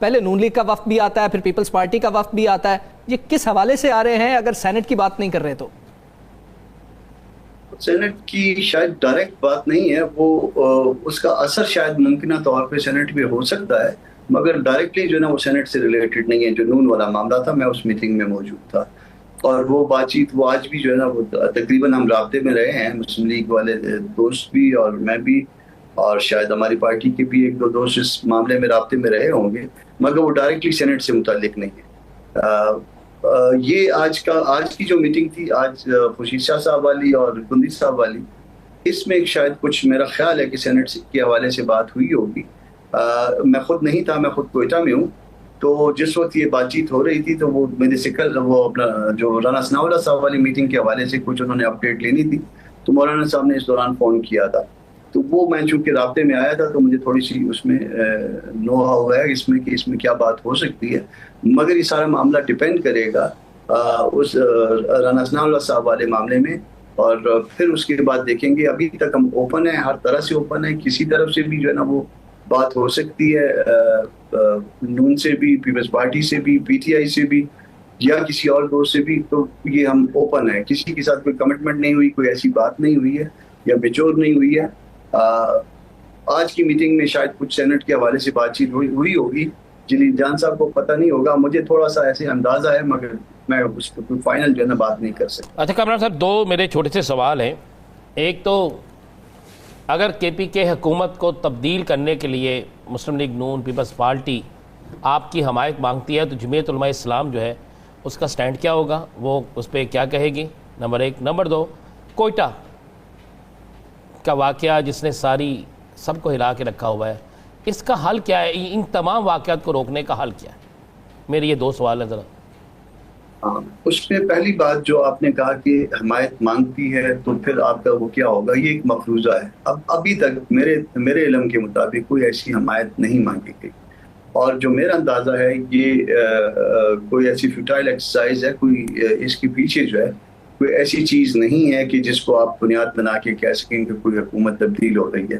پہلے نون لیگ کا وفد بھی آتا ہے، پھر پیپلز پارٹی کا وفد بھی آتا ہے، یہ کس حوالے سے آ رہے ہیں اگر سینٹ کی بات نہیں کر رہے تو؟ سینٹ کی شاید ڈائریکٹ بات نہیں ہے، وہ اس کا اثر شاید ممکنہ طور پہ سینٹ پہ ہو سکتا ہے، مگر ڈائریکٹلی جو ہے نا وہ سینٹ سے ریلیٹڈ نہیں ہے۔ جو نون والا معاملہ تھا، میں اس میٹنگ میں موجود تھا، اور وہ بات چیت وہ آج بھی جو ہے نا وہ تقریباً ہم رابطے میں رہے ہیں، مسلم لیگ والے دوست بھی اور میں بھی، اور شاید ہماری پارٹی کے بھی ایک دو دوست اس معاملے میں رابطے میں رہے ہوں گے، مگر وہ ڈائریکٹلی سینٹ سے متعلق نہیں ہے۔ یہ آج کی جو میٹنگ تھی، آج خورشید شاہ صاحب والی اور گندی صاحب والی، اس میں شاید کچھ میرا خیال ہے کہ سینٹ کے حوالے سے بات ہوئی ہوگی۔ میں خود نہیں تھا، میں خود کوئٹہ میں ہوں، تو جس وقت یہ بات چیت ہو رہی تھی تو وہ میرے سے کل وہ اپنا جو رانا ثناء اللہ صاحب والی میٹنگ کے حوالے سے کچھ انہوں نے اپڈیٹ لینی تھی، تو مولانا صاحب نے اس دوران فون کیا تھا، تو وہ میں چونکہ رابطے میں آیا تھا تو مجھے تھوڑی سی اس میں نو ہاؤ ہے اس میں کہ اس میں کیا بات ہو سکتی ہے، مگر یہ سارا معاملہ ڈیپینڈ کرے گا اس رانا ثناء اللہ صاحب والے معاملے میں، اور پھر اس کے بعد دیکھیں گے۔ ابھی تک ہم اوپن ہیں، ہر طرح سے اوپن ہیں، کسی طرف سے بھی جو ہے نا وہ بات ہو سکتی ہے، نون سے بھی، پیپلز پارٹی سے بھی، پی ٹی آئی سے بھی، یا کسی اور دوست سے بھی، تو یہ ہم اوپن ہیں، کسی کے ساتھ کوئی کمٹمنٹ نہیں ہوئی، کوئی ایسی بات نہیں ہوئی ہے یا بچور نہیں ہوئی ہے۔ آج کی میٹنگ میں شاید کچھ سینٹ کے حوالے سے بات چیت ہوئی ہوگی، جلیل جان صاحب کو پتہ نہیں ہوگا، مجھے تھوڑا سا ایسے اندازہ ہے، مگر میں اس کو کوئی فائنل جو ہے نا بات نہیں کر سکتا۔ اچھا کامران صاحب، دو میرے چھوٹے سے سوال ہیں۔ ایک تو اگر کے پی کے حکومت کو تبدیل کرنے کے لیے مسلم لیگ نون پیپلز پارٹی آپ کی حمایت مانگتی ہے تو جمعیت علماء اسلام جو ہے اس کا سٹینڈ کیا ہوگا، وہ اس پہ کیا کہے گی؟ نمبر ایک۔ نمبر دو، کوئٹہ کا واقعہ جس نے سب کو ہلا کے رکھا ہوا ہے، اس کا حل کیا ہے؟ ان تمام واقعات کو روکنے کا حل کیا ہے؟ میرے یہ دو سوال ہیں ذرا۔ اس میں پہلی بات جو آپ نے کہا کہ حمایت مانگتی ہے تو پھر آپ کا وہ کیا ہوگا، یہ ایک مفروضہ ہے۔ ابھی تک میرے علم کے مطابق کوئی ایسی حمایت نہیں مانگی گئی، اور جو میرا اندازہ ہے یہ کوئی ایسی فیوٹائل ایکسرسائز ہے، کوئی اس کے پیچھے جو ہے کوئی ایسی چیز نہیں ہے کہ جس کو آپ بنیاد بنا کے کہہ سکیں کہ کوئی حکومت تبدیل ہو رہی ہے۔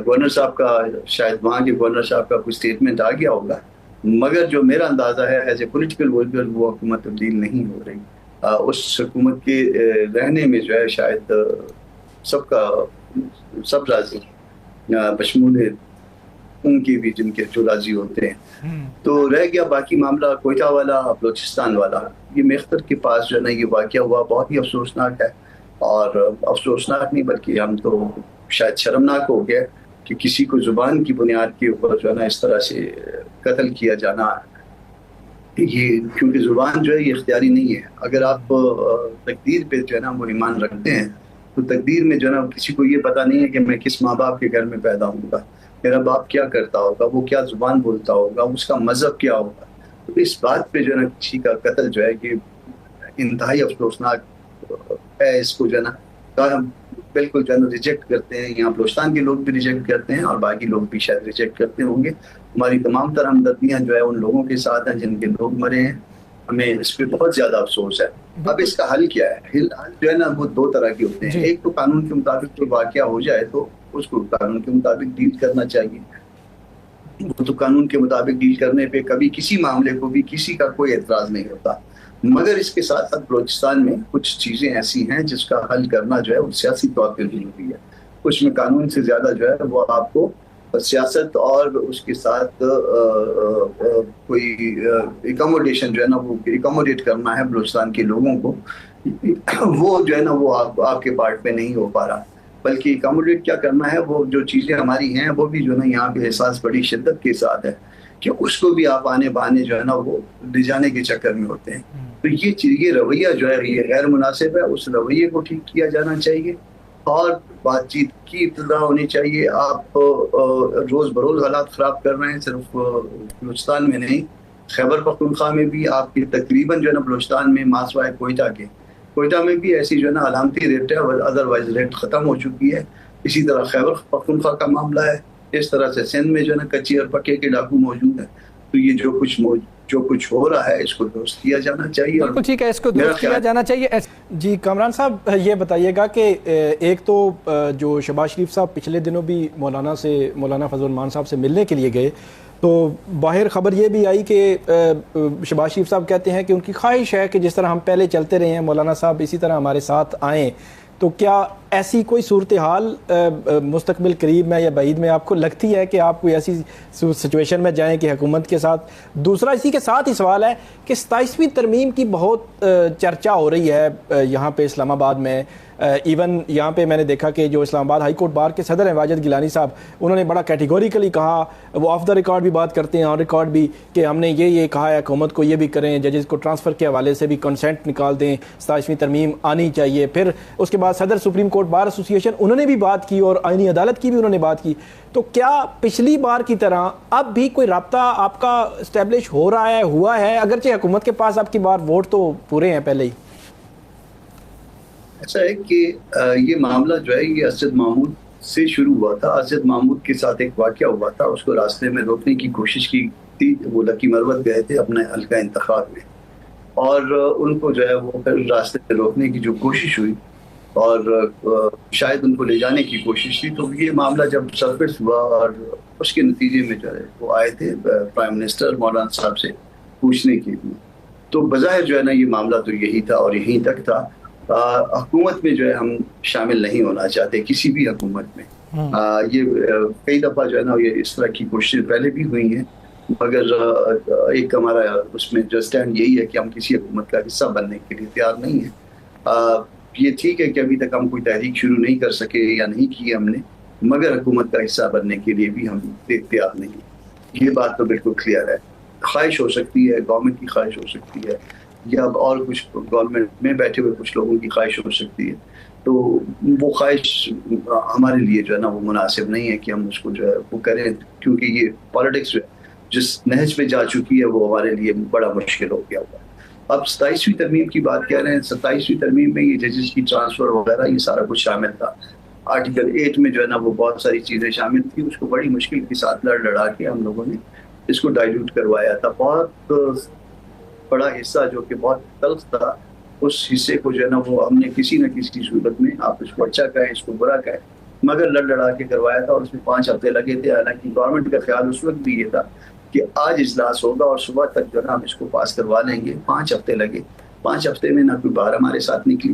گورنر صاحب کا شاید وہاں کے گورنر صاحب کا کوئی سٹیٹمنٹ آ گیا ہوگا، مگر جو میرا اندازہ ہے ایز اے پولیٹیکل ورکر وہ حکومت تبدیل نہیں ہو رہی۔ اس حکومت کے رہنے میں جو ہے شاید سب راضی بشمول ان کی بھی جن کے جو راضی ہوتے ہیں۔ تو رہ گیا باقی معاملہ کوئٹہ والا، بلوچستان والا۔ یہ میختر کے پاس جو ہے نا یہ واقعہ ہوا، بہت ہی افسوسناک ہے، اور افسوسناک نہیں بلکہ ہم تو شاید شرمناک ہو گیا کہ کسی کو زبان کی بنیاد کے اوپر جو ہے نا اس طرح سے قتل کیا جانا، یہ کیونکہ زبان جو ہے یہ اختیاری نہیں ہے۔ اگر آپ تقدیر پہ جو ہے نا وہ ایمان رکھتے ہیں تو تقدیر میں جو ہے نا کسی کو یہ پتہ نہیں ہے کہ میں کس ماں باپ کے گھر میں پیدا ہوں گا، میرا باپ کیا کرتا ہوگا، وہ کیا زبان بولتا ہوگا، اس کا مذہب کیا ہوگا۔ تو اس بات پہ جو ہے نا کسی کا قتل جو ہے کہ انتہائی افسوسناک ہے، اس کو جو ہے نا بالکل جو ہے نا ریجیکٹ کرتے ہیں۔ یہاں بلوچستان کے لوگ بھی ریجیکٹ کرتے ہیں اور باقی لوگ بھی شاید ریجیکٹ کرتے ہوں گے۔ ہماری تمام تر ہمدردیاں جو ہے ان لوگوں کے ساتھ ہیں جن کے لوگ مرے ہیں، ہمیں اس پہ بہت زیادہ افسوس ہے۔ اب اس کا حل کیا ہے؟ حل جو ہے نا وہ دو طرح کے ہوتے ہیں۔ ایک تو قانون کے مطابق جو واقعہ ہو جائے تو اس کو قانون کے مطابق ڈیل کرنا چاہیے، تو قانون کے مطابق ڈیل کرنے پہ کبھی کسی معاملے کو بھی کسی کا کوئی اعتراض نہیں ہوتا، مگر اس کے ساتھ ساتھ بلوچستان میں کچھ چیزیں ایسی ہیں جس کا حل کرنا جو ہے وہ سیاسی طور پہ ضروری ہے۔ اس میں قانون سے زیادہ جو ہے وہ آپ کو سیاست اور اس کے ساتھ کوئی ایکوموڈیشن جو ہے نا وہ ایکوموڈیٹ کرنا ہے بلوچستان کے لوگوں کو، وہ جو ہے نا وہ آپ کے پارٹ میں نہیں ہو پا رہا، بلکہ ایکوموڈیٹ کیا کرنا ہے، وہ جو چیزیں ہماری ہیں وہ بھی جو ہے نا یہاں پہ احساس بڑی شدت کے ساتھ ہے کہ اس کو بھی آپ آنے بانے جو ہے نا وہ لے جانے کے چکر میں ہوتے ہیں۔ تو یہ رویہ جو ہے یہ غیر مناسب ہے، اس رویے کو ٹھیک کیا جانا چاہیے اور بات چیت کی ابتدا ہونی چاہیے۔ آپ روز بروز حالات خراب کر رہے ہیں، صرف بلوچستان میں نہیں، خیبر پختونخوا میں بھی آپ کی تقریباً جو ہے نا بلوچستان میں ماسوائے کوئٹہ میں بھی ایسی جو ہے نا علامتی ریٹ ہے، ادروائز ریٹ ختم ہو چکی ہے۔ اسی طرح خیبر پختونخوا کا معاملہ ہے، اس طرح سے سندھ میں جو ہے نا کچی اور پکے کے ڈاکو موجود ہیں۔ تو یہ جو کچھ ہو رہا ہے اس کو درست کیا جانا چاہیے، اور بالکل ٹھیک ہے، اس کو درست کیا جانا چاہیے۔ جی کامران صاحب یہ بتائیے گا کہ ایک تو جو شہباز شریف صاحب پچھلے دنوں بھی مولانا فضل الرحمان صاحب سے ملنے کے لیے گئے، تو باہر خبر یہ بھی آئی کہ شہباز شریف صاحب کہتے ہیں کہ ان کی خواہش ہے کہ جس طرح ہم پہلے چلتے رہے ہیں مولانا صاحب اسی طرح ہمارے ساتھ آئیں. تو کیا ایسی کوئی صورتحال مستقبل قریب میں یا بعید میں آپ کو لگتی ہے کہ آپ کوئی ایسی سچویشن میں جائیں کہ حکومت کے ساتھ؟ دوسرا اسی کے ساتھ ہی سوال ہے کہ 27ویں ترمیم کی بہت چرچا ہو رہی ہے یہاں پہ اسلام آباد میں. ایون یہاں پہ میں نے دیکھا کہ جو اسلام آباد ہائی کورٹ بار کے صدر ہیں واجد گیلانی صاحب, انہوں نے بڑا کیٹیگوریکلی کہا, وہ آف دا ریکارڈ بھی بات کرتے ہیں, آن ریکارڈ بھی, کہ ہم نے یہ کہا ہے حکومت کو یہ بھی کریں, ججز کو ٹرانسفر کے حوالے سے بھی کنسنٹ نکال دیں, 27ویں ترمیم آنی چاہیے. پھر اس کے بعد صدر سپریم کورٹ بار ایسوسی ایشن انہوں نے بھی بات کی اور آئینی عدالت کی بھی انہوں نے بات کی. تو کیا پچھلی بار کی طرح اب بھی کوئی رابطہ آپ کا اسٹیبلش ہو رہا ہے, ہوا ہے, اگرچہ حکومت کے پاس آپ کی بار ووٹ تو پورے ہیں پہلے ہی؟ ایسا ہے کہ یہ معاملہ جو ہے یہ اسد محمود سے شروع ہوا تھا. اسد محمود کے ساتھ ایک واقعہ ہوا تھا, اس کو راستے میں روکنے کی کوشش کی تھی. وہ لکی مروت گئے تھے اپنے حلقہ انتخاب میں, اور ان کو جو ہے وہ پھر راستے میں روکنے کی جو کوشش ہوئی اور شاید ان کو لے جانے کی کوشش تھی. تو یہ معاملہ جب سرفیس ہوا اور اس کے نتیجے میں جو ہے وہ آئے تھے پرائم منسٹر مولانا صاحب سے پوچھنے کے لیے. تو بظاہر جو ہے نا یہ معاملہ تو یہی تھا اور یہیں تک تھا. حکومت میں جو ہے ہم شامل نہیں ہونا چاہتے کسی بھی حکومت میں. یہ کئی دفعہ جو ہے نا یہ اس طرح کی کوششیں پہلے بھی ہوئی ہیں, مگر ایک ہمارا اس میں جو اسٹینڈ یہی ہے کہ ہم کسی حکومت کا حصہ بننے کے لیے تیار نہیں ہیں. یہ ٹھیک ہے کہ ابھی تک ہم کوئی تحریک شروع نہیں کر سکے یا نہیں کی ہم نے, مگر حکومت کا حصہ بننے کے لیے بھی ہم تیار نہیں ہیں. یہ بات تو بالکل کلیئر ہے. خواہش ہو سکتی ہے, گورنمنٹ کی خواہش ہو سکتی ہے, یا اور کچھ گورنمنٹ میں بیٹھے ہوئے کچھ لوگوں کی خواہش ہو سکتی ہے. تو وہ خواہش ہمارے لیے جو ہے نا وہ مناسب نہیں ہے کہ ہم اس کو جو ہے وہ کریں, کیونکہ یہ پالیٹکس جس نہج پہ جا چکی ہے وہ ہمارے لیے بڑا مشکل ہو گیا ہوا ہے. اب 27ویں ترمیم کی بات کہہ رہے ہیں. 27ویں ترمیم میں یہ ججز کی ٹرانسفر وغیرہ یہ سارا کچھ شامل تھا. آرٹیکل 8 میں جو ہے نا وہ بہت ساری چیزیں شامل تھیں. اس کو بڑی مشکل کے ساتھ لڑا کے ہم لوگوں نے اس کو ڈائلیوٹ کروایا تھا. بہت بڑا حصہ جو کہ بہت تلخ تھا, اس حصے کو جو ہے نا وہ ہم نے کسی نہ کسی صورت میں, آپ اس کو اچھا کہیں اس کو برا کہیں, مگر لڑا کے کروایا تھا. اور اس میں 5 ہفتے لگے تھے. حالانکہ گورنمنٹ کا خیال اس وقت بھی یہ تھا کہ آج اجلاس ہوگا اور صبح تک جو ہے نا ہم اس کو پاس کروا لیں گے. 5 ہفتے لگے. 5 ہفتے میں نہ کوئی باہر ہمارے ساتھ نکلی,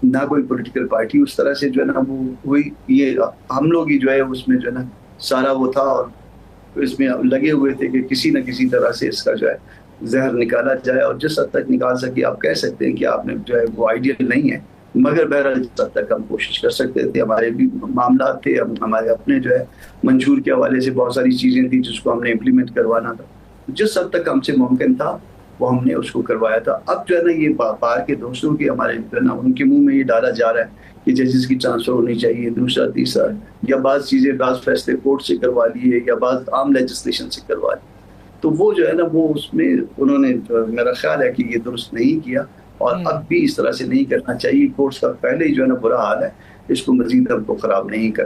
نہ کوئی پولیٹیکل پارٹی اس طرح سے جو ہے نا وہ ہوئی. یہ ہم لوگ ہی جو ہے اس میں جو ہے نا سارا وہ تھا, اور اس میں لگے ہوئے تھے کہ کسی نہ کسی طرح سے اس کا جو ہے زہر نکالا جائے. اور جس حد تک نکال سکے آپ کہہ سکتے ہیں کہ آپ نے جو ہے وہ آئیڈیل نہیں ہے, مگر بہرحال جس حد تک ہم کوشش کر سکتے تھے. ہمارے بھی معاملات تھے, ہمارے اپنے جو ہے منشور کے حوالے سے بہت ساری چیزیں تھیں جس کو ہم نے امپلیمنٹ کروانا تھا. جس حد تک ہم سے ممکن تھا وہ ہم نے اس کو کروایا تھا. اب جو ہے نا یہ باہر کے دوستوں کے ہمارے جو ہے نا ان کے منہ میں یہ ڈالا جا رہا ہے کہ ججز کی ٹرانسفر ہونی چاہیے, دوسرا تیسرا, یا بعض چیزیں بعض فیصلے کورٹ سے کروا لیے یا بعض عام لیجسلیشن سے کروا لیے. تو وہ جو ہے نا وہ اس میں انہوں نے میرا خیال ہے کہ یہ درست نہیں کیا, اور اب بھی اس طرح سے نہیں کرنا چاہیے. کورٹس کا پہلے ہی جو ہے نا برا حال ہے, اس کو مزید اب کو خراب نہیں کر